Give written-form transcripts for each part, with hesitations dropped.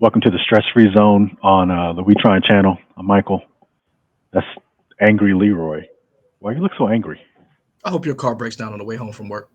Welcome to the Stress Free Zone on the We Trying channel. I'm Michael. That's Angry Leroy. Why you look so angry? I hope your car breaks down on the way home from work.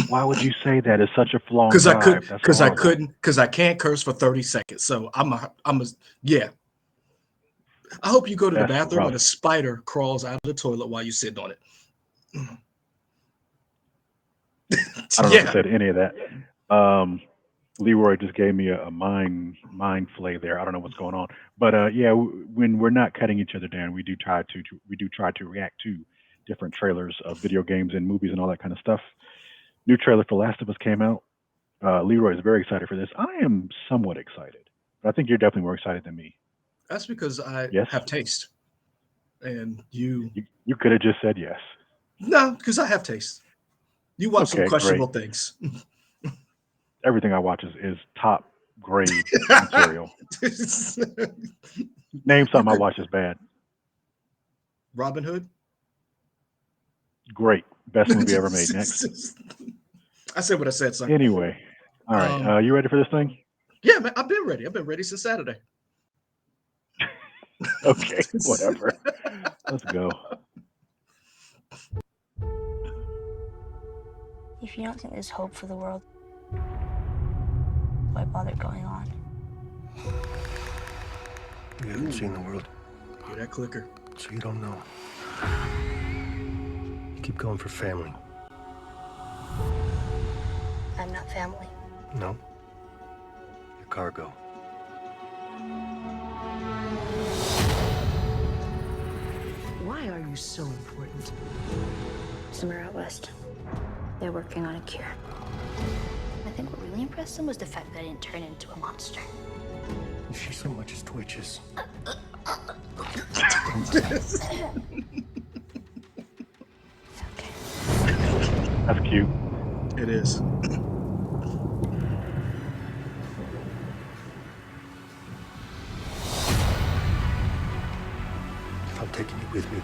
Why would you say that? It's such a long Cause I drive. could, That's cause I horrible. couldn't, cause I can't curse for 30 seconds. So yeah. I hope you go to the That's bathroom rough. and a spider crawls out of the toilet while you sitting on it. I don't know who Yeah. said any of that. Um, Leroy just gave me a mind flay there. I don't know what's going on, but yeah, when we're not cutting each other down, we do try to react to different trailers of video games and movies and all that kind of stuff. New trailer for Last of Us came out. Leroy is very excited for this. I am somewhat excited, but I think you're definitely more excited than me. That's because I Yes, have taste, and you you could have just said yes. no, because I have taste. You watch some Okay, questionable great. things. Everything I watch is top grade material. Name You something I could watch is bad. Robin Hood. Great, best movie ever made. Next. I said what I said, son. Anyway, all right. Um, You ready for this thing? yeah, man, I've been ready. I've been ready since Saturday. Okay, whatever. Let's go. If you don't think there's hope for the world, why bother going on? You haven't seen the world, Hear that clicker? so you don't know. You keep going for family. I'm not family. No. Your cargo. Why are you so important? Somewhere out west, they're working on a cure. I think what really impressed them was the fact that I didn't turn into a monster. If she so much as twitches. Okay. That's cute. It is. If I'm taking you with me,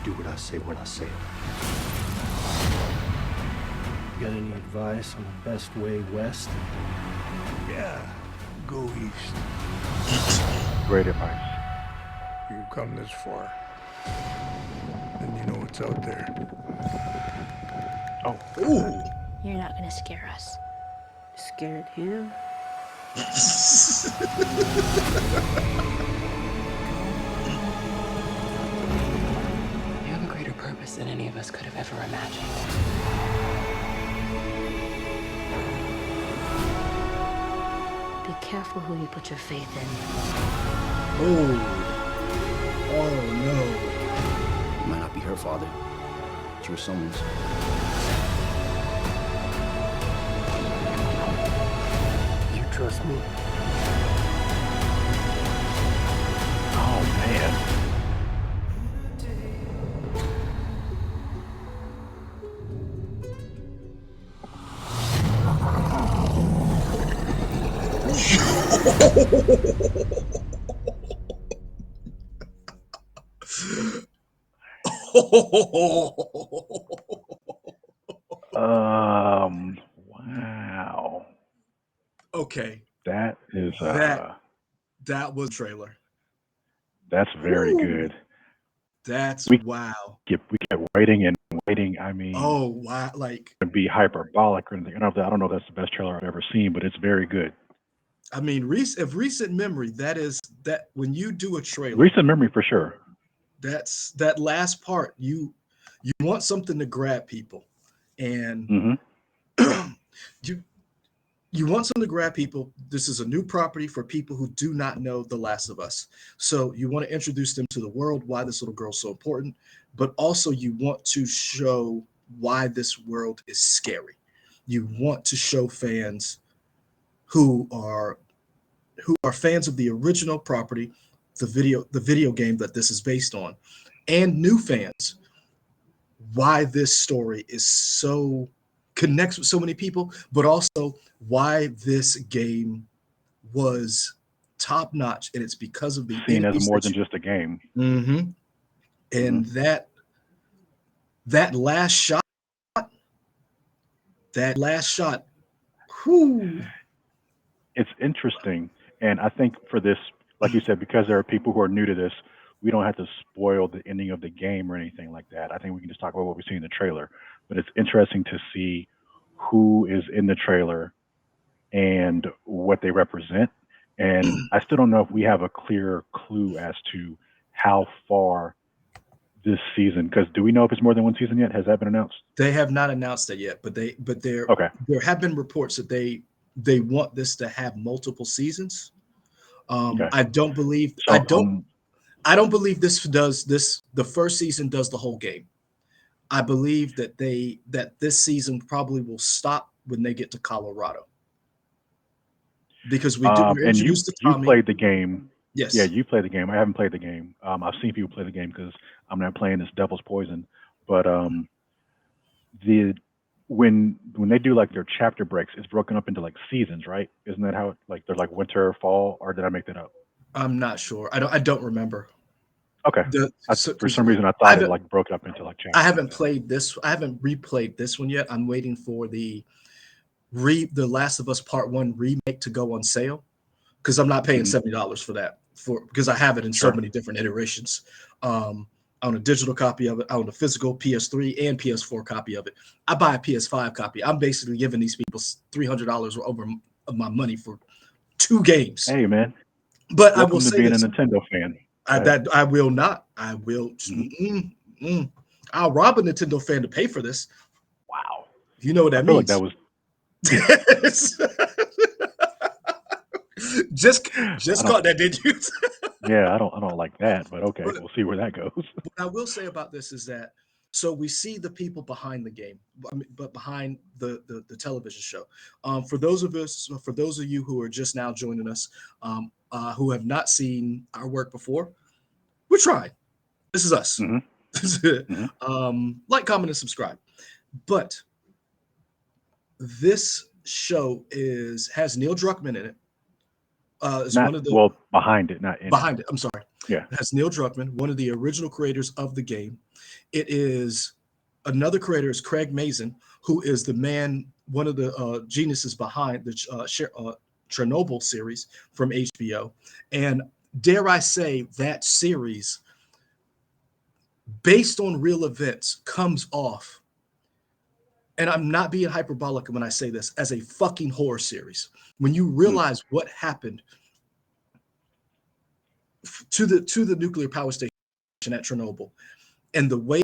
do what I say when I say it. You got any advice on the best way west? Yeah, go east. Great advice. You've come this far. And you know what's out there. Oh, Ooh. You're not gonna scare us. Scared him? You have a greater purpose than any of us could have ever imagined. Be careful who you put your faith in. Oh. Oh no. It might not be her father, but you were someone's. You trust me? oh man. Wow. Okay, That is that that was trailer. that's very Woo. good. That's We wow. we kept waiting and waiting. I mean, Oh wow. Like to be hyperbolic or anything. I don't know if that's the best trailer I've ever seen, but it's very good. I mean, if recent memory, that is that when you do a trailer, Recent memory for sure. that's that last part. You want something to grab people, and Hmm. you you want something to grab people. This is a new property for people who do not know The Last of Us. So you want to introduce them to the world, why this little girl's so important, but also you want to show why this world is scary. You want to show fans who are who are fans of the original property, the video game that this is based on, and new fans why this story is so connects with so many people, but also why this game was top notch, and it's because of the Seen as enemies more that than you. just a game. Mhm. Hmm. And that last shot, that last shot, whew, it's interesting, and I think for this, like you said, because there are people who are new to this, we don't have to spoil the ending of the game or anything like that. I think we can just talk about what we see in the trailer. But it's interesting to see who is in the trailer and what they represent. And I still don't know if we have a clear clue as to how far this season. Because do we know if it's more than one season yet? Has that been announced? They have not announced it yet, but there Okay. have been reports that they want this to have multiple seasons. Okay. I don't believe So I don't believe this does this. The first season does the whole game. I believe that this season probably will stop when they get to Colorado, because we're and introduced to you Tommy. played the game. Yes. Yeah, you played the game. I haven't played the game. I've seen people play the game because I'm not playing this Devil's Poison. But the when they do like their chapter breaks, it's broken up into like seasons, right? Isn't that how it, like they're like winter, fall, or did I make that up? I'm not sure. I don't remember. Okay. For some reason, I thought it like broke up into like chapters. I haven't played this. I haven't replayed this one yet. I'm waiting for the Last of Us Part 1 remake to go on sale, because I'm not paying $70 for that, because I have it in so many different iterations. I own a digital copy of it. I own a physical PS3 and PS4 copy of it. I buy a PS5 copy. I'm basically giving these people $300 or over of my money for 2 games. Hey man, but welcome I will to say being this. a Nintendo fan. I will not. I will. I'll rob a Nintendo fan to pay for this. Wow. You know what that I feel means? like that was just caught that, did you? yeah. I don't like that, but okay, we'll see where that goes. What I will say about this is that, so we see the people behind the game, but behind the television show. For those of you who are just now joining us, who have not seen our work before, we're trying. This is us. Like, comment, and subscribe. But this show has Neil Druckmann in it. Behind it, not in behind it. I'm sorry. Yeah. It has Neil Druckmann, one of the original creators of the game. It is another creator is Craig Mazin, who is the man, one of the geniuses behind the Chernobyl series from HBO. And dare I say, that series, based on real events, comes off, and I'm not being hyperbolic when I say this, as a fucking horror series. When you realize what happened to the nuclear power station at Chernobyl, and the way,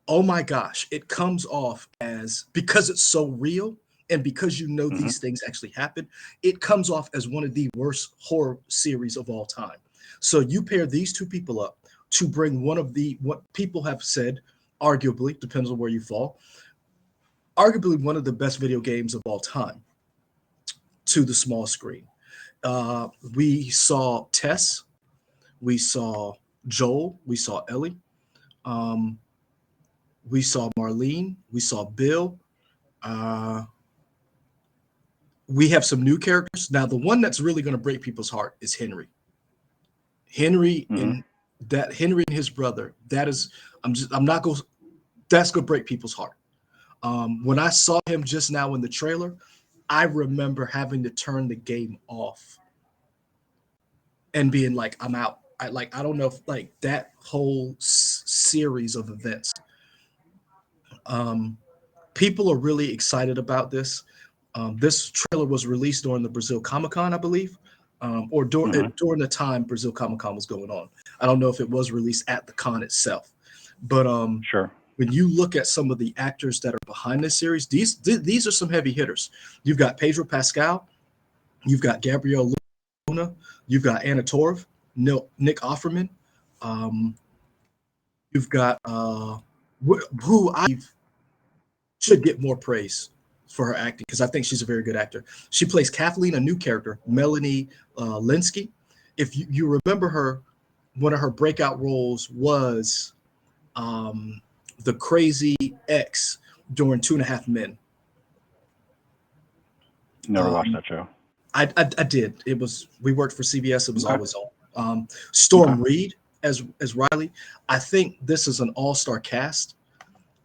oh my gosh, it comes off as, because it's so real and because you know these things actually happen, it comes off as one of the worst horror series of all time. So you pair these two people up to bring one of what people have said, arguably, depends on where you fall, arguably one of the best video games of all time to the small screen. We saw Tess, we saw Joel, we saw Ellie, we saw Marlene, we saw Bill. We have some new characters. Now, the one that's really going to break people's heart is Henry. Henry and his brother. That's going to break people's heart. When I saw him just now in the trailer, I remember having to turn the game off and being like, I'm out. I don't know if like that whole series of events. People are really excited about this. This trailer was released during the Brazil Comic-Con, I believe, or during the time Brazil Comic-Con was going on. I don't know if it was released at the con itself, but sure. When you look at some of the actors that are behind this series, these are some heavy hitters. You've got Pedro Pascal, you've got Gabrielle Luna, you've got Anna Torv, Nick Offerman, you've got who I should get more praise for her acting, because I think she's a very good actor. She plays Kathleen, a new character, Melanie Linsky. If you remember her, one of her breakout roles was the crazy ex during 2.5 Men. Never watched that show. I did. We worked for CBS. It was always on. Storm Reed as Riley. I think this is an all-star cast.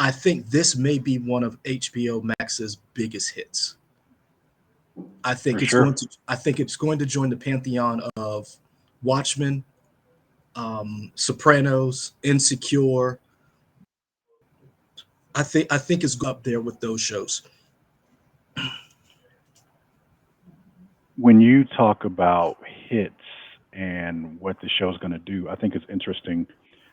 I think this may be one of HBO Max's biggest hits. I think For it's sure. going to. I think it's going to join the pantheon of Watchmen, Sopranos, Insecure. I think it's up there with those shows. When you talk about hits and what the show's going to do, I think it's interesting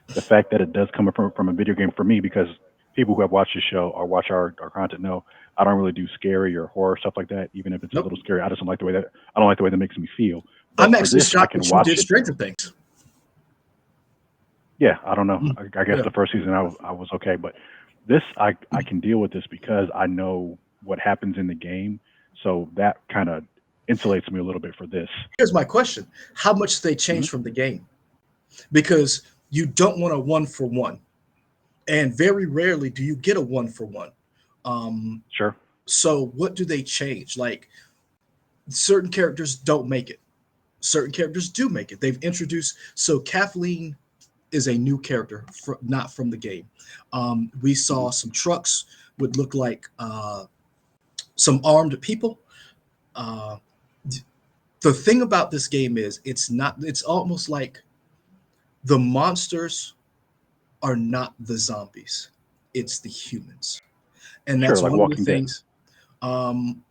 the fact that it does come from a video game for me, because people who have watched the show or watch our content know I don't really do scary or horror stuff like that. Even if it's a Nope. little scary, I just don't like the way that makes me feel. I'm But for actually this, I shocked can that you watch did it. Stranger Things. Yeah, I don't know. Mm, I guess yeah. the first season I was okay, but this I can deal with this because I know what happens in the game, so that kind of insulates me a little bit for this. Here's my question: how much they Hmm. changed from the game? Because you don't want a 1-for-1, and very rarely do you get a 1-for-1. Sure. So what do they change? Like certain characters don't make it. Certain characters do make it. They've introduced so Kathleen is a new character, not from the game. We saw some trucks would look like some armed people. Uh, the thing about this game is it's not. It's almost like the monsters are not the zombies; it's the humans, and Sure, that's like one of the Walking Dead. things. Um,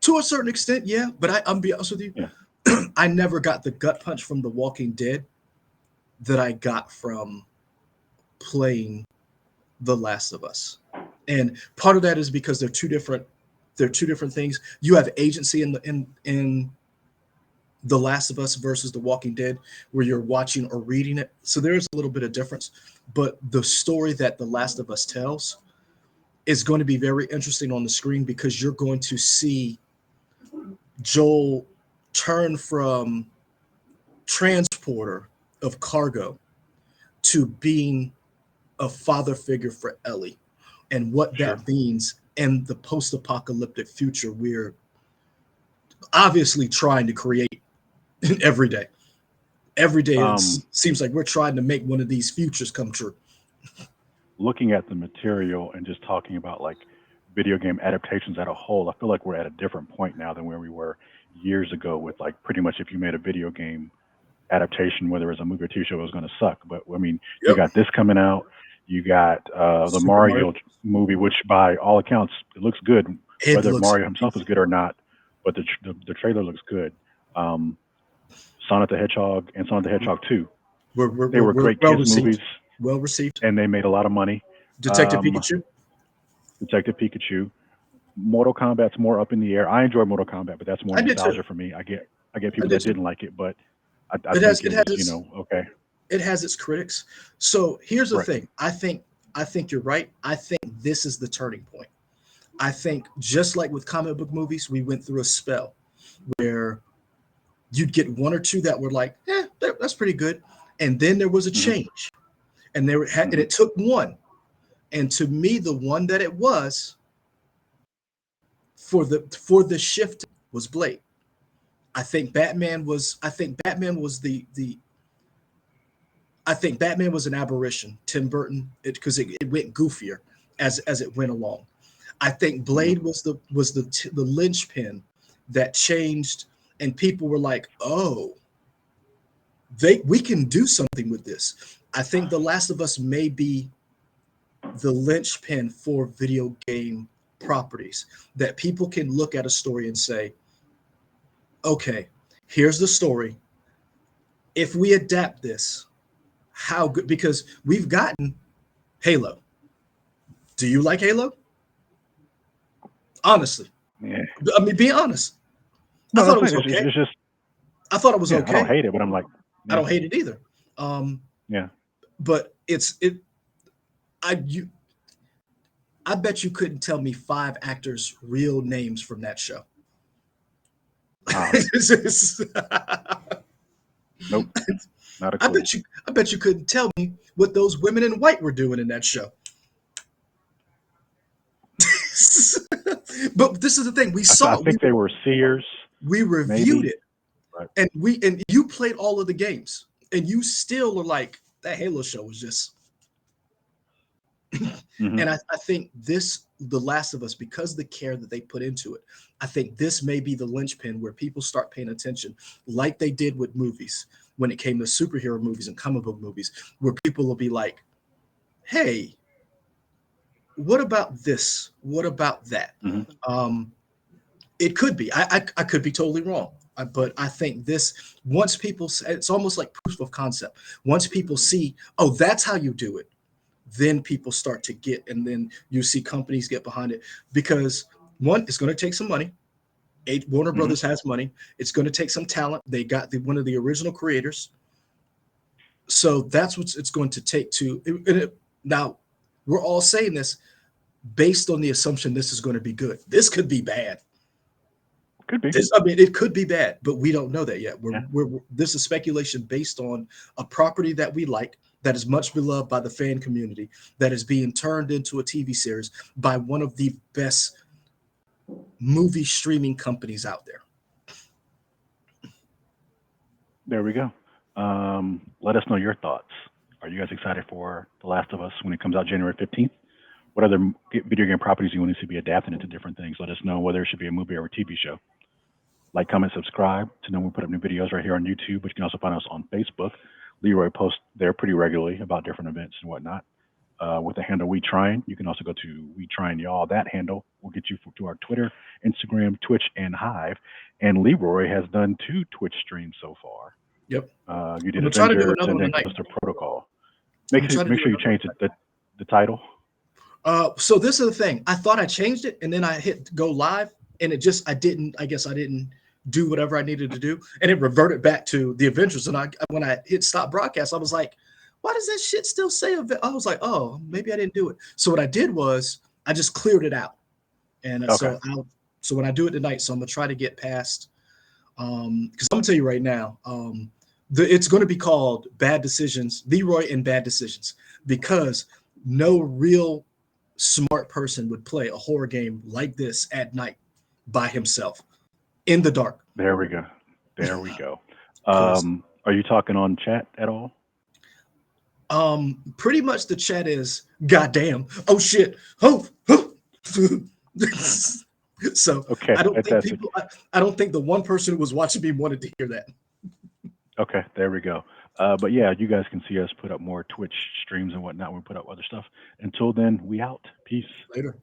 to a certain extent, yeah. But I'm be honest with you, Yeah. I never got the gut punch from The Walking Dead that I got from playing The Last of Us. And part of that is because they're two different things. You have agency in The Last of Us versus The Walking Dead, where you're watching or reading it. So there's a little bit of difference. But the story that The Last of Us tells is going to be very interesting on the screen because you're going to see Joel turn from transporter of cargo to being a father figure for Ellie, and what Sure. that means in the post-apocalyptic future we're obviously trying to create every day. Every day it Um, seems like we're trying to make one of these futures come true. Looking at the material and just talking about like video game adaptations at a whole, I feel like we're at a different point now than where we were years ago with like pretty much if you made a video game adaptation, whether it's a movie or TV show, it was going to suck. But I mean, you Yep. got this coming out. You got the Super Mario. Mario movie, which by all accounts it looks good, It whether looks Mario himself is good or not. But the trailer looks good. Um, Sonic the Hedgehog and Sonic the Hedgehog 2, they were we're great well kids received. movies, Well received. and they made a lot of money. Detective Um, Pikachu. Detective Pikachu, Mortal Kombat's more up in the air. I enjoy Mortal Kombat, but that's more I did too. nostalgia for me. I get I people did that too. didn't like it, but I It has think it it has was its okay. it has its critics. So here's the Right. thing. I think you're right. I think this is the turning point. I think just like with comic book movies, we went through a spell where you'd get one or two that were like, that's pretty good. And then there was a Hmm. change. And and Hmm. it took one. And to me, the one that it was for the shift was Blade. I think Batman was I think Batman was an aberration. Tim Burton, because it went goofier as it went along. I think Blade was the linchpin that changed, and people were like, "Oh, we can do something with this." I think The Last of Us may be the linchpin for video game properties that people can look at a story and say, "Okay, here's the story. If we adapt this, how good?" Because we've gotten Halo. Do you like Halo? Honestly, Yeah. I mean, be honest. I No, thought that's it was fine. okay. It's just I thought it was yeah. I don't okay. hate it, but I'm like I yeah, don't hate it either. Um, yeah. but it. You. I bet you couldn't tell me 5 actors' real names from that show. Ah, It's just- nope, not a I clue. bet you couldn't tell me what those women in white were doing in that show. But this is the thing. We I saw it. think they were seers, We reviewed maybe. it, Right. and you played all of the games, and you still are like, that Halo show was just. Hmm. And I think this The Last of Us, because of the care that they put into it, I think this may be the linchpin where people start paying attention, like they did with movies when it came to superhero movies and comic book movies, where people will be like, hey, what about this? What about that? Mhm. It could be. I could be totally wrong. But I think this, once people, it's almost like proof of concept. Once people see, oh, that's how you do it, then people start to get, and then you see companies get behind it. Because one, it's going to take some money. Warner Mhm. Brothers has money. It's going to take some talent. They got one of the original creators. So that's what it's going to take now, we're all saying this based on the assumption this is going to be good. This could be bad. Could be. It could be bad, but we don't know that yet. Yeah. This is speculation based on a property that we like, that is much beloved by the fan community, that is being turned into a TV series by one of the best movie streaming companies out there. There we go. Let us know your thoughts. Are you guys excited for The Last of Us when it comes out January 15th? What other video game properties you want to see be adapted into different things? Let us know whether it should be a movie or a TV show. Like, comment, subscribe to know when we put up new videos right here on YouTube, but you can also find us on Facebook. Leroy posts there pretty regularly about different events and whatnot. With the handle We Trying, you can also go to We Trying Y'all. That handle will get you to our Twitter, Instagram, Twitch, and Hive. And Leroy has done 2 Twitch streams so far. Yep. You did I'm trying to do Avengers another and one then tonight. Callisto Protocol. Make I'm trying to sure do you change the title. So this is the thing. I thought I changed it, and then I hit go live, and I guess I didn't do whatever I needed to do, and it reverted back to the Avengers. And when I hit stop broadcast, I was like, why does that shit still say I was like, oh, maybe I didn't do it. So what I did was I just cleared it out. And Okay. so when I do it tonight, so I'm gonna try to get past, because I'm gonna tell you right now, it's going to be called Bad Decisions, Leroy and Bad Decisions, because no real smart person would play a horror game like this at night by himself in the dark. There we go. There we go. 'Cause, Are you talking on chat at all? pretty much the chat is goddamn, oh shit, oh. So Okay, I don't think fantastic. I don't think the one person who was watching me wanted to hear that. Okay, there we go. But yeah, you guys can see us put up more Twitch streams and whatnot. We put up other stuff. Until then, we out. Peace. Later.